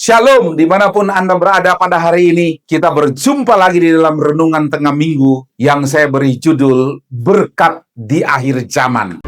Shalom, dimanapun Anda berada pada hari ini, kita berjumpa lagi di dalam Renungan Tengah Minggu yang saya beri judul Berkat di Akhir Zaman.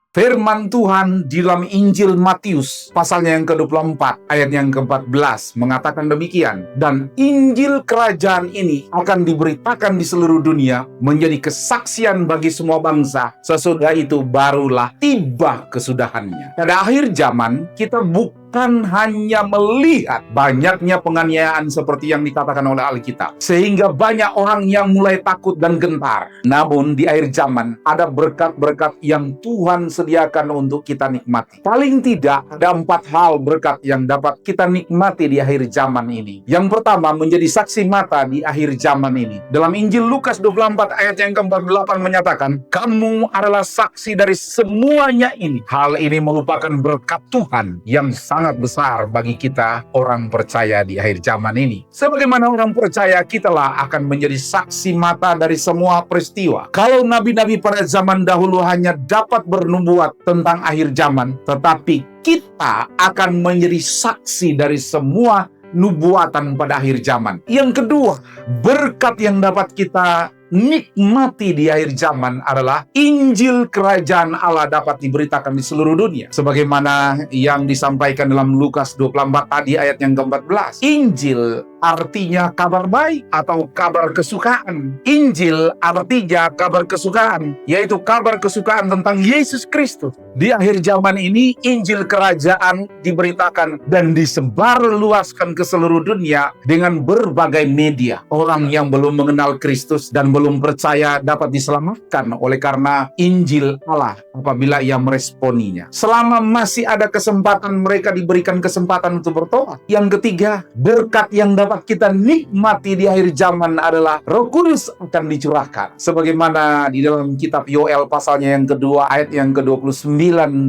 Firman Tuhan di dalam Injil Matius, pasalnya yang ke-24, ayat yang ke-14, mengatakan demikian. Dan Injil Kerajaan ini akan diberitakan di seluruh dunia, menjadi kesaksian bagi semua bangsa. Sesudah itu barulah tiba kesudahannya. Pada akhir zaman, kita bukan hanya melihat banyaknya penganiayaan seperti yang dikatakan oleh Alkitab, sehingga banyak orang yang mulai takut dan gentar. Namun di akhir zaman ada berkat-berkat yang Tuhan sediakan untuk kita nikmati. Paling tidak ada 4 hal berkat yang dapat kita nikmati di akhir zaman ini. Yang pertama, menjadi saksi mata di akhir zaman ini. Dalam Injil Lukas 24 ayat yang ke-48 menyatakan, kamu adalah saksi dari semuanya ini. Hal ini merupakan berkat Tuhan yang sangat besar bagi kita orang percaya di akhir zaman ini. Sebagaimana orang percaya, kitalah akan menjadi saksi mata dari semua peristiwa. Kalau nabi-nabi pada zaman dahulu hanya dapat bernubuat tentang akhir zaman, tetapi kita akan menjadi saksi dari semua nubuatan pada akhir zaman. Yang kedua, berkat yang dapat kita nikmati di akhir zaman adalah Injil Kerajaan Allah dapat diberitakan di seluruh dunia. Sebagaimana yang disampaikan dalam Lukas 24 tadi ayat yang ke-14. Injil artinya kabar baik atau kabar kesukaan. Injil artinya kabar kesukaan, yaitu kabar kesukaan tentang Yesus Kristus. Di akhir zaman ini, Injil Kerajaan diberitakan dan disebarluaskan ke seluruh dunia dengan berbagai media. Orang yang belum mengenal Kristus dan belum percaya dapat diselamatkan oleh karena Injil Allah apabila ia meresponinya. Selama masih ada kesempatan, mereka diberikan kesempatan untuk bertobat. Yang ketiga, berkat yang dapat kita nikmati di akhir zaman adalah Roh Kudus akan dicurahkan. Sebagaimana di dalam kitab Yoel pasalnya yang kedua ayat yang ke-29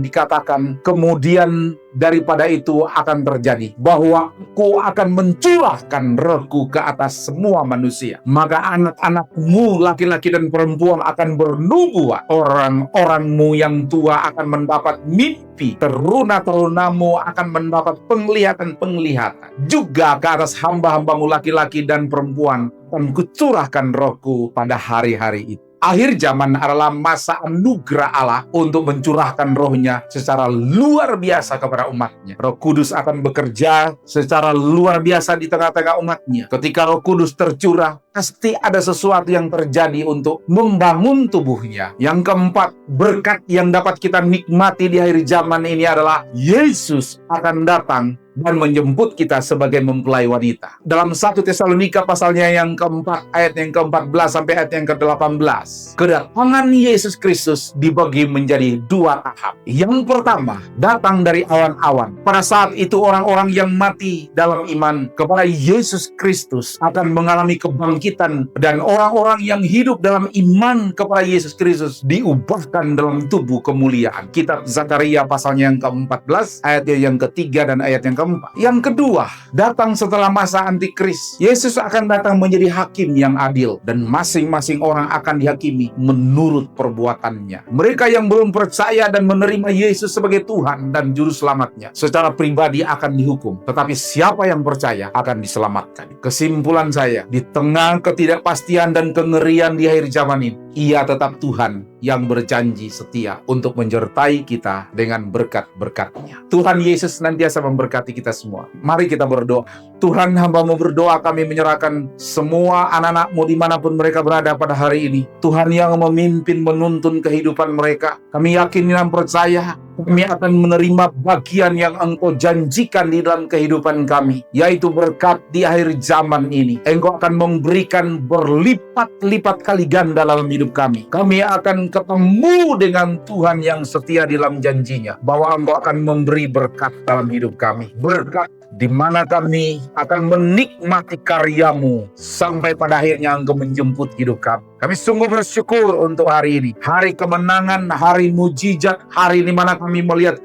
dikatakan, kemudian daripada itu akan terjadi bahwa Aku akan mencurahkan Rohku ke atas semua manusia. Maka anak-anakmu laki-laki dan perempuan akan bernubuat. Orang-orangmu yang tua akan mendapat mimpi. Teruna-terunamu akan mendapat penglihatan-penglihatan. Juga ke atas hamba-hambamu laki-laki dan perempuan akan kucurahkan Rohku pada hari-hari itu. Akhir zaman adalah masa anugerah Allah untuk mencurahkan Roh-Nya secara luar biasa kepada umatnya. Roh Kudus akan bekerja secara luar biasa di tengah-tengah umatnya. Ketika Roh Kudus tercurah, pasti ada sesuatu yang terjadi untuk membangun tubuhnya. Yang keempat, berkat yang dapat kita nikmati di akhir zaman ini adalah Yesus akan datang dan menjemput kita sebagai mempelai wanita. Dalam 1 Tesalonika pasalnya yang keempat, ayat yang ke-14 sampai ayat yang ke-18. Kedatangan Yesus Kristus dibagi menjadi 2 tahap. Yang pertama, datang dari awan-awan. Pada saat itu orang-orang yang mati dalam iman kepada Yesus Kristus akan mengalami kebangkitan. Dan orang-orang yang hidup dalam iman kepada Yesus Kristus diubahkan dalam tubuh kemuliaan. Kitab Zakaria pasalnya yang ke-14, ayat yang ketiga dan ayat yang keempat. Yang kedua, datang setelah masa antikris. Yesus akan datang menjadi hakim yang adil dan masing-masing orang akan dihakimi menurut perbuatannya. Mereka yang belum percaya dan menerima Yesus sebagai Tuhan dan Juru Selamatnya secara pribadi akan dihukum. Tetapi siapa yang percaya akan diselamatkan. Kesimpulan saya, di tengah ketidakpastian dan kengerian di akhir zaman ini, Ia tetap Tuhan yang berjanji setia untuk menyertai kita dengan berkat-berkat-Nya. Tuhan Yesus senantiasa memberkati kita semua. Mari kita berdoa. Tuhan, hamba-Mu berdoa, kami menyerahkan semua anak-anak-Mu dimanapun mereka berada pada hari ini. Tuhan yang memimpin, menuntun kehidupan mereka. Kami yakin dan percaya kami akan menerima bagian yang Engkau janjikan di dalam kehidupan kami, yaitu berkat di akhir zaman ini. Engkau akan memberikan berlipat berlipat-lipat kali ganda dalam hidup kami. Kami akan ketemu dengan Tuhan yang setia di dalam janjinya, bahwa Engkau akan memberi berkat dalam hidup kami. Berkat di mana kami akan menikmati karyamu sampai pada akhirnya Engkau menjemput hidup kami. Kami sungguh bersyukur untuk hari ini. Hari kemenangan, hari mujizat, hari di mana kami melihat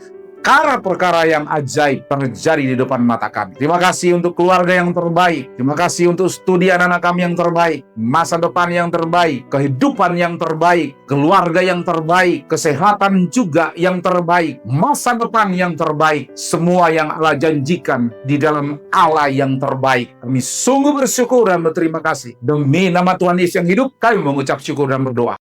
perkara-perkara yang ajaib terjadi di depan mata kami. Terima kasih untuk keluarga yang terbaik. Terima kasih untuk studi anak-anak kami yang terbaik. Masa depan yang terbaik. Kehidupan yang terbaik. Keluarga yang terbaik. Kesehatan juga yang terbaik. Masa depan yang terbaik. Semua yang Allah janjikan di dalam Allah yang terbaik. Kami sungguh bersyukur dan berterima kasih. Demi nama Tuhan Yesus yang hidup, kami mengucap syukur dan berdoa.